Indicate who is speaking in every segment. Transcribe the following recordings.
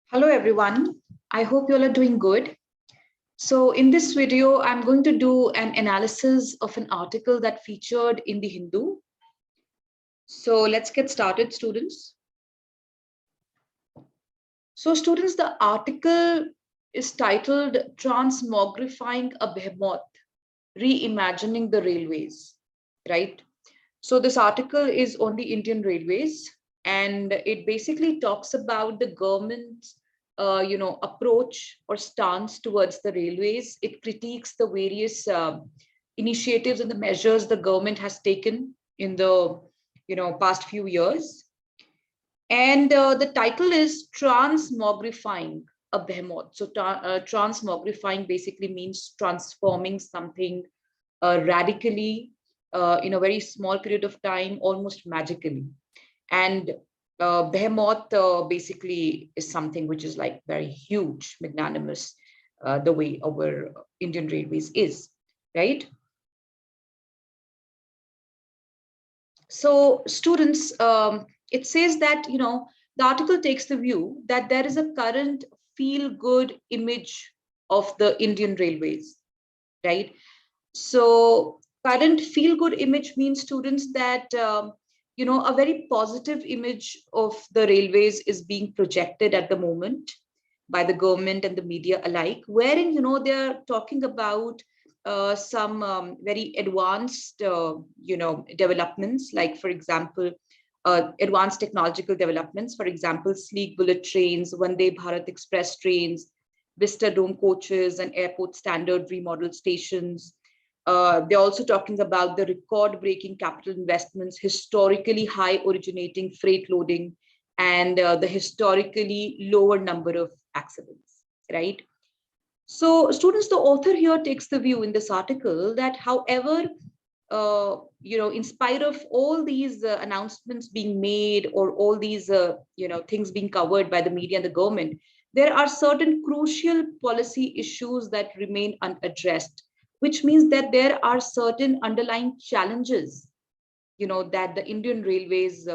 Speaker 1: Hello everyone, I hope you all are doing good. So in this video, I'm going to do an analysis of an article that featured in the Hindu. So let's get started, students. So students, the article is titled Transmogrifying a Behemoth, Reimagining the Railways, right? So this article is on the Indian Railways, and it basically talks about the government's approach or stance towards the railways. It critiques the various initiatives and the measures the government has taken in the past few years. And the title is Transmogrifying a Behemoth. So transmogrifying basically means transforming something radically in a very small period of time, almost magically. And behemoth basically is something which is like very huge, magnanimous, the way our Indian Railways is, right? So students, it says that, the article takes the view that there is a current feel-good image of the Indian Railways, right? So current feel-good image means, students, that a very positive image of the railways is being projected at the moment by the government and the media alike, wherein they're talking about some very advanced developments, like, for example, advanced technological developments, for example, sleek bullet trains, Vande Bharat Express trains, Vista Dome coaches, and airport standard remodeled stations. They're also talking about the record-breaking capital investments, historically high originating freight loading, and the historically lower number of accidents, right? So, students, the author here takes the view in this article that, however, in spite of all these announcements being made, or all these, things being covered by the media and the government, there are certain crucial policy issues that remain unaddressed, which means that there are certain underlying challenges, that the Indian Railways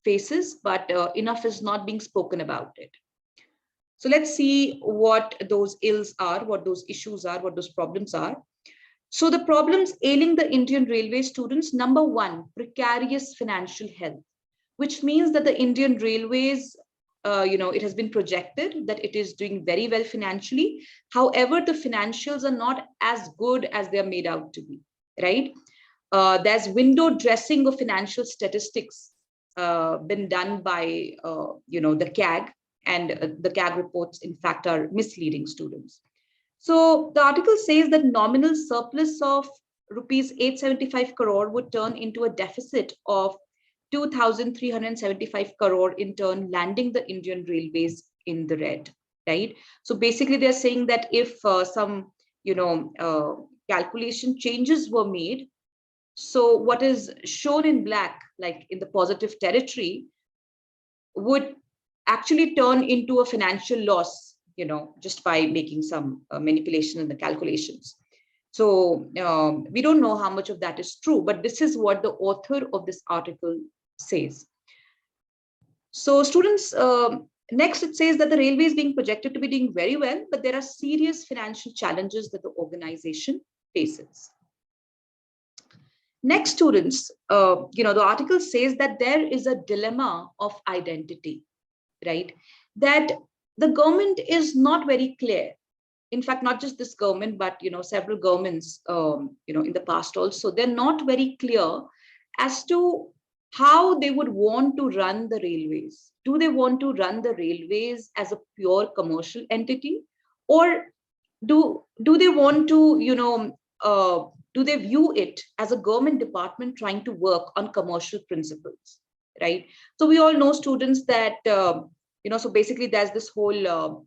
Speaker 1: faces, but enough is not being spoken about it. So let's see what those ills are, what those issues are, what those problems are. So the problems ailing the Indian Railway, students: number one, precarious financial health, which means that the Indian Railways, it has been projected that it is doing very well financially. However, the financials are not as good as they're made out to be, right? There's window dressing of financial statistics been done by, the CAG, and the CAG reports, in fact, are misleading, students. So the article says that nominal surplus of rupees 875 crore would turn into a deficit of 2,375 crore, in turn landing the Indian Railways in the red, right? So basically, they're saying that if some, calculation changes were made, so what is shown in black, like in the positive territory, would actually turn into a financial loss, just by making some manipulation in the calculations. So we don't know how much of that is true, but this is what the author of this article says. So students, next it says that the railway is being projected to be doing very well, but there are serious financial challenges that the organization faces. Next, students, the article says that there is a dilemma of identity, right? That the government is not very clear. In fact, not just this government, but several governments, in the past also, they're not very clear as to how they would want to run the railways. Do they want to run the railways as a pure commercial entity, or do they want to, do they view it as a government department trying to work on commercial principles, right? So we all know, students, that so basically there's this whole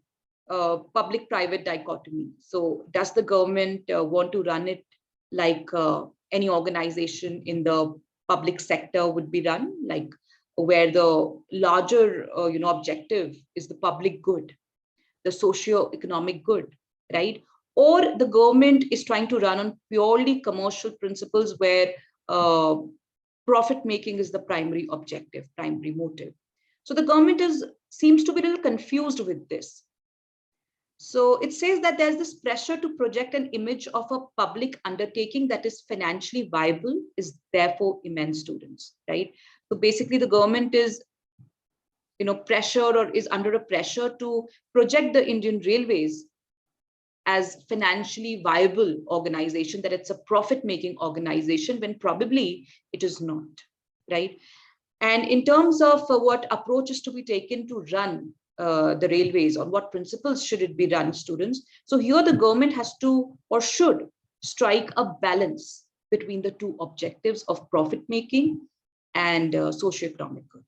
Speaker 1: public-private dichotomy. So does the government want to run it like any organization in the public sector would be run, like where the larger objective is the public good, the socio-economic good, right? Or the government is trying to run on purely commercial principles, where profit making is the primary objective, primary motive. So the government seems to be a little confused with this. So it says that there's this pressure to project an image of a public undertaking that is financially viable, is therefore immense, students, right? So basically the government is, pressured or is under a pressure to project the Indian Railways as financially viable organization, that it's a profit-making organization, when probably it is not, right? And in terms of what approach is to be taken to run the railways, on what principles should it be run, students? So here the government has to or should strike a balance between the two objectives of profit making and socioeconomic good.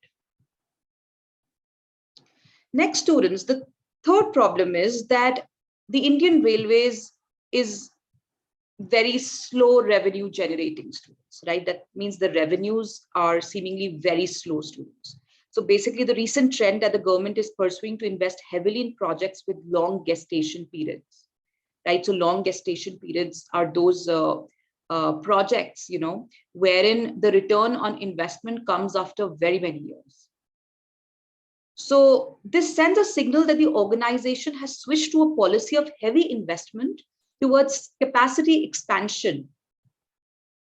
Speaker 1: Next, students, the third problem is that the Indian Railways is very slow revenue generating, students, right? That means the revenues are seemingly very slow, students. So basically the recent trend that the government is pursuing to invest heavily in projects with long gestation periods, right? So long gestation periods are those projects, wherein the return on investment comes after very many years. So this sends a signal that the organization has switched to a policy of heavy investment towards capacity expansion,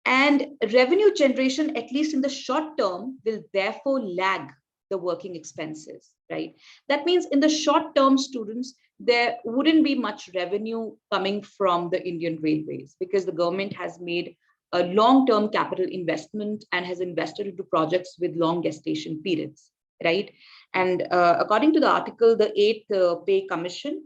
Speaker 1: and revenue generation, at least in the short term, will therefore lag the working expenses, right? That means in the short term, students, there wouldn't be much revenue coming from the Indian Railways, because the government has made a long-term capital investment and has invested into projects with long gestation periods, right? And according to the article, the 8th Pay Commission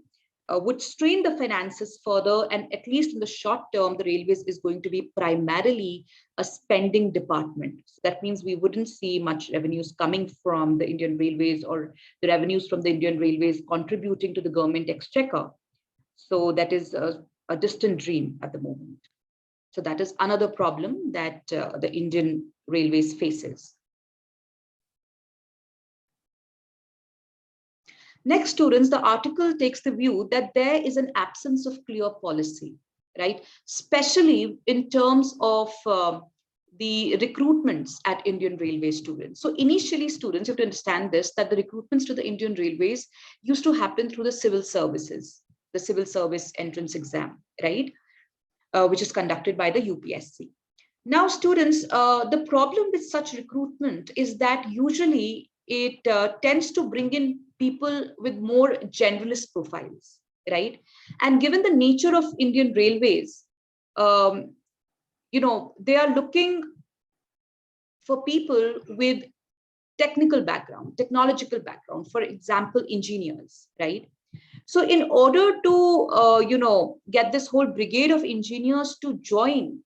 Speaker 1: would strain the finances further, and at least in the short term, the railways is going to be primarily a spending department. So that means we wouldn't see much revenues coming from the Indian Railways, or the revenues from the Indian Railways contributing to the government exchequer. So that is a distant dream at the moment. So that is another problem that the Indian Railways faces. Next, students, the article takes the view that there is an absence of clear policy, right? Especially in terms of the recruitments at Indian Railway, students. So initially, students, you have to understand this, that the recruitments to the Indian Railways used to happen through the civil services, the civil service entrance exam, right? Which is conducted by the UPSC. Now, students, the problem with such recruitment is that usually it tends to bring in people with more generalist profiles, right? And given the nature of Indian Railways, they are looking for people with technical background, technological background, for example, engineers, right? So in order to, get this whole brigade of engineers to join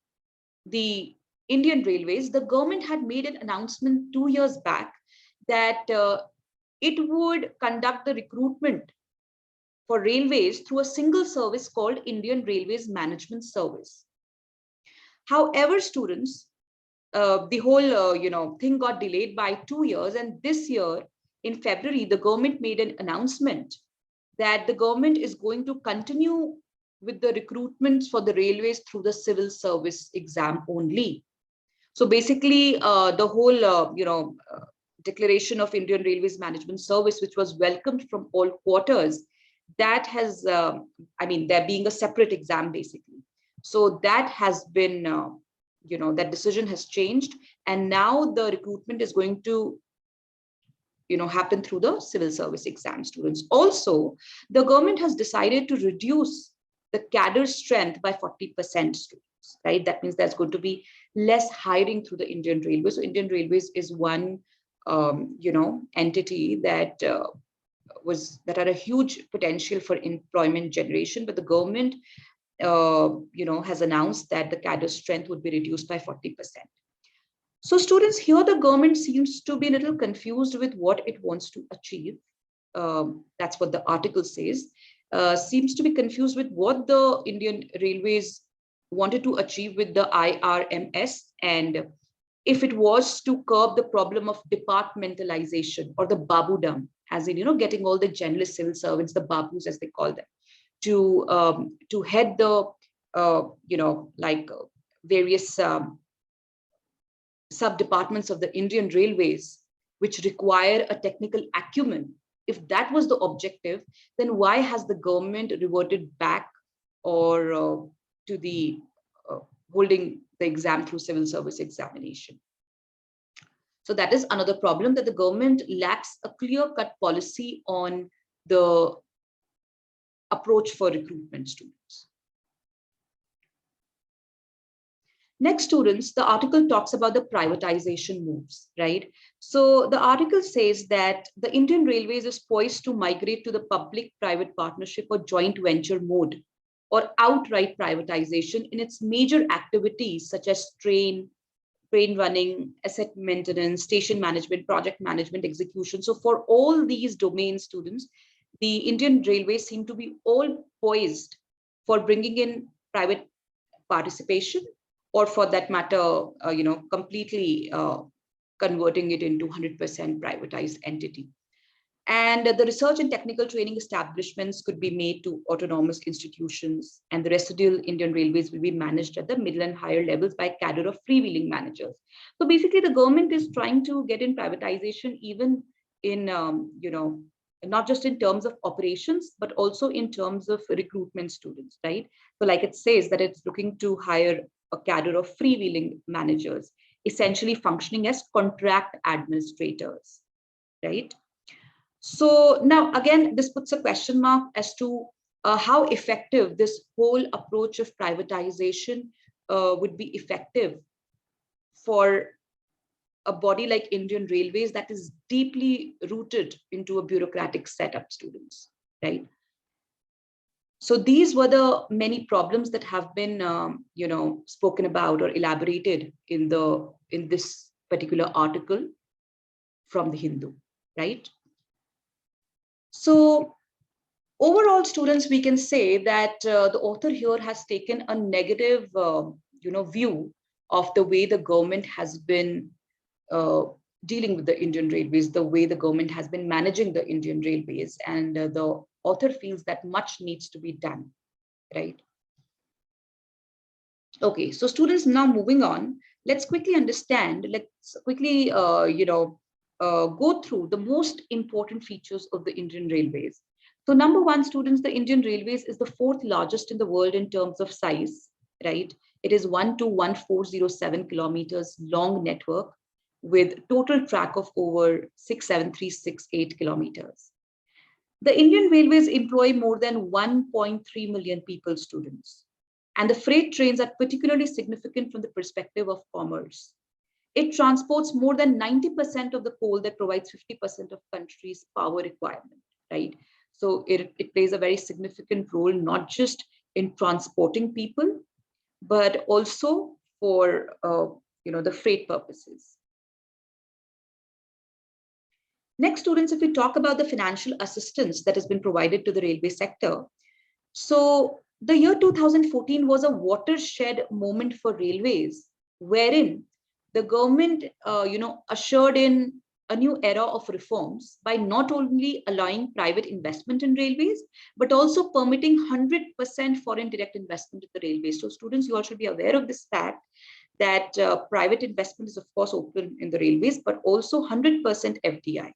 Speaker 1: the Indian Railways, the government had made an announcement 2 years back that it would conduct the recruitment for railways through a single service called Indian Railways Management Service. However, students, the whole thing got delayed by 2 years, and this year in February, the government made an announcement that the government is going to continue with the recruitments for the railways through the civil service exam only. So basically, the whole declaration of Indian Railways Management Service, which was welcomed from all quarters, that has, there being a separate exam basically. So that has been, that decision has changed, and now the recruitment is going to happen through the civil service exam, students. Also, the government has decided to reduce the cadre strength by 40%, students, right? That means there's going to be less hiring through the Indian Railways. So Indian Railways is one, entity that had a huge potential for employment generation, but the government, has announced that the cadre strength would be reduced by 40%. So students, here the government seems to be a little confused with what it wants to achieve. That's what the article says. Seems to be confused with what the Indian Railways wanted to achieve with the IRMS, and if it was to curb the problem of departmentalization or the babudom, as in, getting all the generalist civil servants, the babus as they call them, to head the, various sub-departments of the Indian Railways, which require a technical acumen, if that was the objective, then why has the government reverted back or to the holding the exam through civil service examination? So that is another problem, that the government lacks a clear-cut policy on the approach for recruitment students. Next, students, the article talks about the privatization moves, right? So the article says that the Indian Railways is poised to migrate to the public-private partnership or joint venture mode, or outright privatization in its major activities such as train running, asset maintenance, station management, project management, execution. So for all these domains, students, the Indian Railways seem to be all poised for bringing in private participation, or for that matter, completely converting it into 100% privatized entity. And the research and technical training establishments could be made to autonomous institutions, and the residual Indian Railways will be managed at the middle and higher levels by a cadre of freewheeling managers. So basically, the government is trying to get in privatization even in, not just in terms of operations, but also in terms of recruitment students, right? So like it says that it's looking to hire a cadre of freewheeling managers, essentially functioning as contract administrators, right? So now, again, this puts a question mark as to how effective this whole approach of privatization would be effective for a body like Indian Railways that is deeply rooted into a bureaucratic setup, students, right? So these were the many problems that have been, spoken about or elaborated in this particular article from the Hindu, right? So overall, students, we can say that the author here has taken a negative, view of the way the government has been dealing with the Indian Railways, the way the government has been managing the Indian Railways, and the author feels that much needs to be done, right? Okay, so students, now moving on, let's quickly understand, let's quickly, go through the most important features of the Indian Railways. So number one, students, the Indian Railways is the fourth largest in the world in terms of size, right? It is 1,21407 kilometers long network with total track of over 67368 kilometers. The Indian Railways employ more than 1.3 million people, students. And the freight trains are particularly significant from the perspective of commerce. It transports more than 90% of the coal that provides 50% of country's power requirement, right? So it plays a very significant role, not just in transporting people, but also for the freight purposes. Next, students, if we talk about the financial assistance that has been provided to the railway sector, so the year 2014 was a watershed moment for railways, wherein the government, ushered in a new era of reforms by not only allowing private investment in railways, but also permitting 100% foreign direct investment in the railways. So students, you all should be aware of this fact that private investment is of course open in the railways, but also 100% FDI.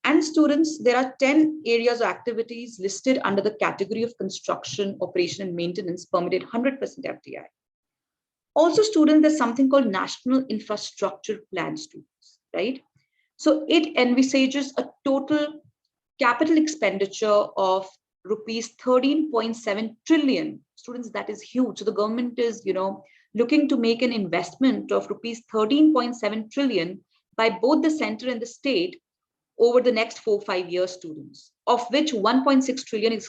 Speaker 1: And students, there are 10 areas or activities listed under the category of construction, operation, and maintenance permitted 100% FDI. Also, students, there's something called National Infrastructure Plan, students, right? So it envisages a total capital expenditure of rupees 13.7 trillion. Students, that is huge. So the government is, looking to make an investment of rupees 13.7 trillion by both the center and the state over the next 4-5 years, students, of which 1.6 trillion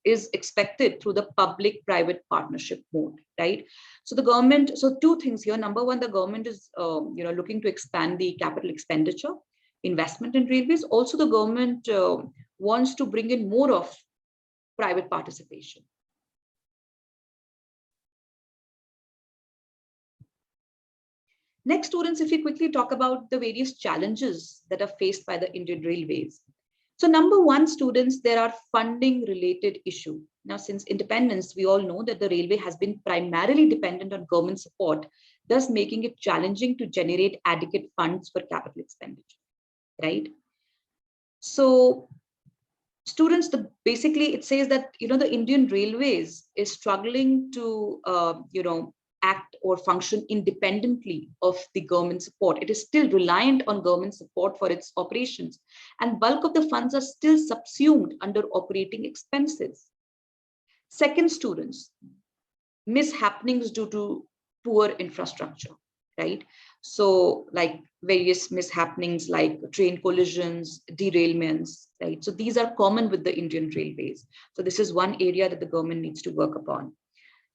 Speaker 1: is expected through the public-private partnership mode, right? So the government, so two things here. Number one, the government is, looking to expand the capital expenditure, investment in railways. Also, the government wants to bring in more of private participation. Next, students, if we quickly talk about the various challenges that are faced by the Indian Railways. So number one, students, there are funding related issues. Now, since independence, we all know that the railway has been primarily dependent on government support, thus making it challenging to generate adequate funds for capital expenditure. right? So students, basically it says that, the Indian Railways is struggling to, act or function independently of the government support. It is still reliant on government support for its operations, and bulk of the funds are still subsumed under operating expenses. Second, students, mishappenings due to poor infrastructure, right? So like various mishappenings like train collisions, derailments, right? So these are common with the Indian Railways. So this is one area that the government needs to work upon.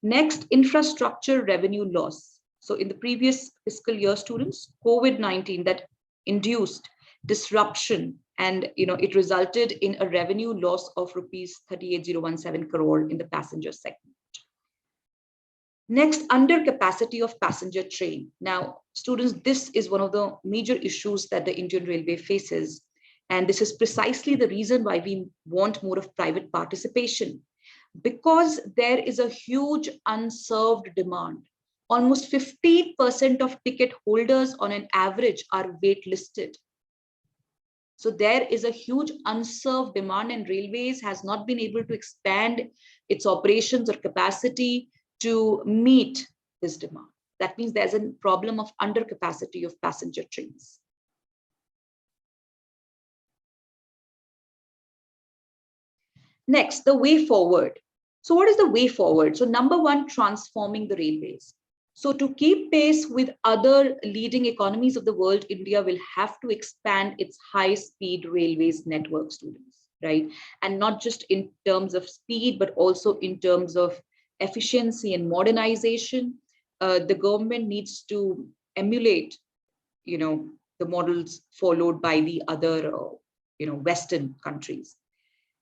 Speaker 1: Next, infrastructure revenue loss. So in the previous fiscal year, students, COVID-19 that induced disruption, and it resulted in a revenue loss of rupees 38,017 crore in the passenger segment. Next, under capacity of passenger train. Now, students, this is one of the major issues that the Indian Railway faces. And this is precisely the reason why we want more of private participation, because there is a huge unserved demand. Almost 50% of ticket holders on an average are waitlisted. So there is a huge unserved demand, and railways has not been able to expand its operations or capacity to meet this demand. That means there's a problem of undercapacity of passenger trains. Next, the way forward. So what is the way forward? So number one, transforming the railways. So to keep pace with other leading economies of the world, India will have to expand its high-speed railways network, students, right? And not just in terms of speed, but also in terms of efficiency and modernization. The government needs to emulate, the models followed by the other, Western countries.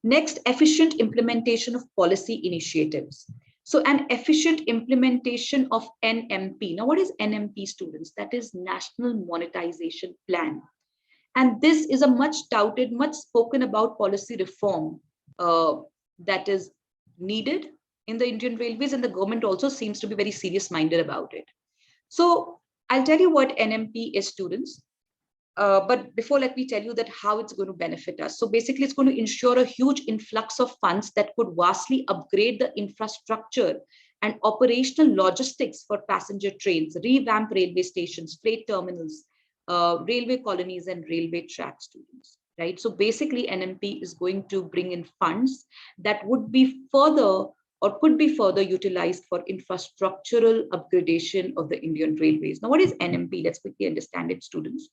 Speaker 1: Next, efficient implementation of policy initiatives. So an efficient implementation of NMP. Now, what is NMP, students? That is National Monetization Plan. And this is a much touted, much spoken about policy reform that is needed in the Indian Railways, and the government also seems to be very serious minded about it. So I'll tell you what NMP is, students. But before, let me tell you that how it's going to benefit us. So basically, it's going to ensure a huge influx of funds that could vastly upgrade the infrastructure and operational logistics for passenger trains, revamp railway stations, freight terminals, railway colonies, and railway track, students, right? So basically, NMP is going to bring in funds that would be further or could be further utilized for infrastructural upgradation of the Indian railways. Now, what is NMP? Let's quickly understand it, students.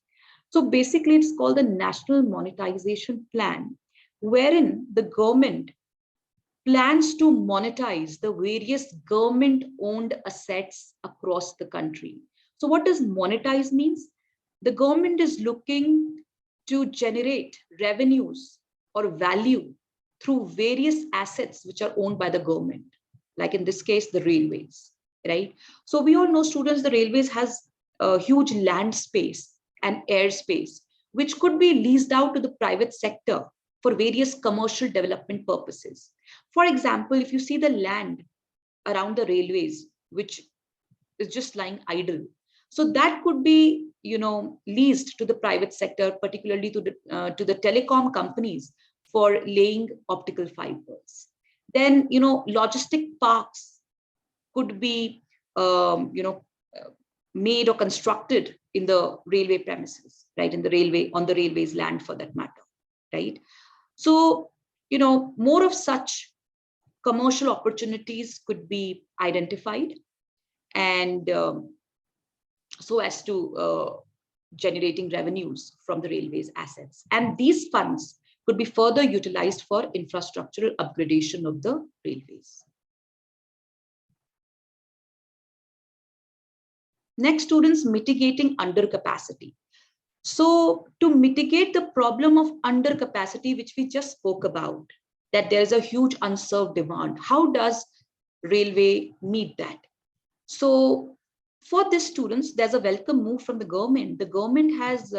Speaker 1: So basically, it's called the National Monetization Plan, wherein the government plans to monetize the various government-owned assets across the country. So what does monetize means? The government is looking to generate revenues or value through various assets which are owned by the government, like in this case, the railways, right? So we all know, students, the railways has a huge land space and airspace, which could be leased out to the private sector for various commercial development purposes. For example, if you see the land around the railways, which is just lying idle, so that could be, leased to the private sector, particularly to the telecom companies for laying optical fibers. Then, logistic parks could be, made or constructed in the railway premises, right? In the railway, on the railway's land for that matter, right? So, more of such commercial opportunities could be identified, and so as to generating revenues from the railways assets. And these funds could be further utilized for infrastructural upgradation of the railways. Next, students, mitigating undercapacity. So to mitigate the problem of undercapacity, which we just spoke about, that there is a huge unserved demand, how does railway meet that? So for these students, there's a welcome move from the government. The government has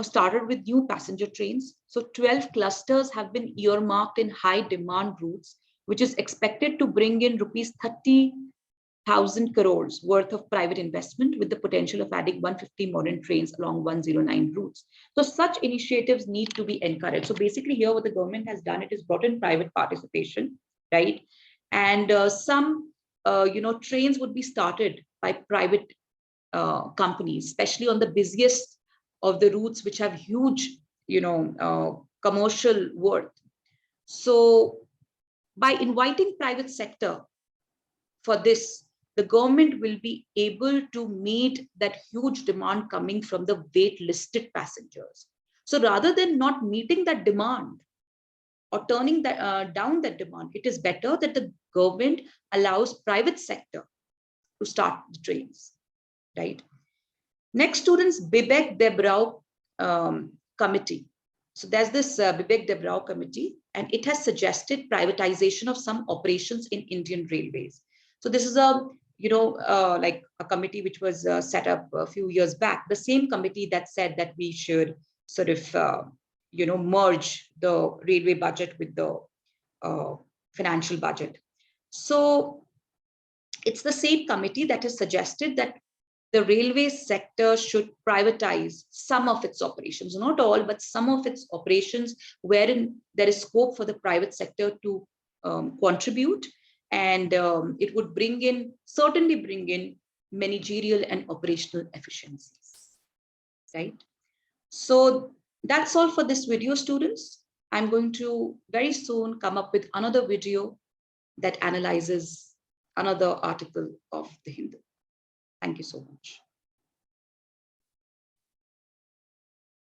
Speaker 1: started with new passenger trains. So 12 clusters have been earmarked in high demand routes, which is expected to bring in rupees 30 1,000 crores worth of private investment with the potential of adding 150 modern trains along 109 routes. So such initiatives need to be encouraged. So basically here what the government has done, it has brought in private participation, right? And some, trains would be started by private companies, especially on the busiest of the routes, which have huge, commercial worth. So by inviting private sector for this, the government will be able to meet that huge demand coming from the wait-listed passengers. So rather than not meeting that demand or turning that, down that demand, it is better that the government allows private sector to start the trains, right? Next, students, Bibek-Debrau committee. So there's this Bibek-Debrau committee, and it has suggested privatization of some operations in Indian Railways. So this is a, like a committee which was set up a few years back. The same committee that said that we should sort of, merge the railway budget with the financial budget. So it's the same committee that has suggested that the railway sector should privatize some of its operations, not all, but some of its operations, wherein there is scope for the private sector to contribute. And it would certainly bring in managerial and operational efficiencies, right? So that's all for this video, students. I'm going to very soon come up with another video that analyzes another article of the Hindu. Thank you so much.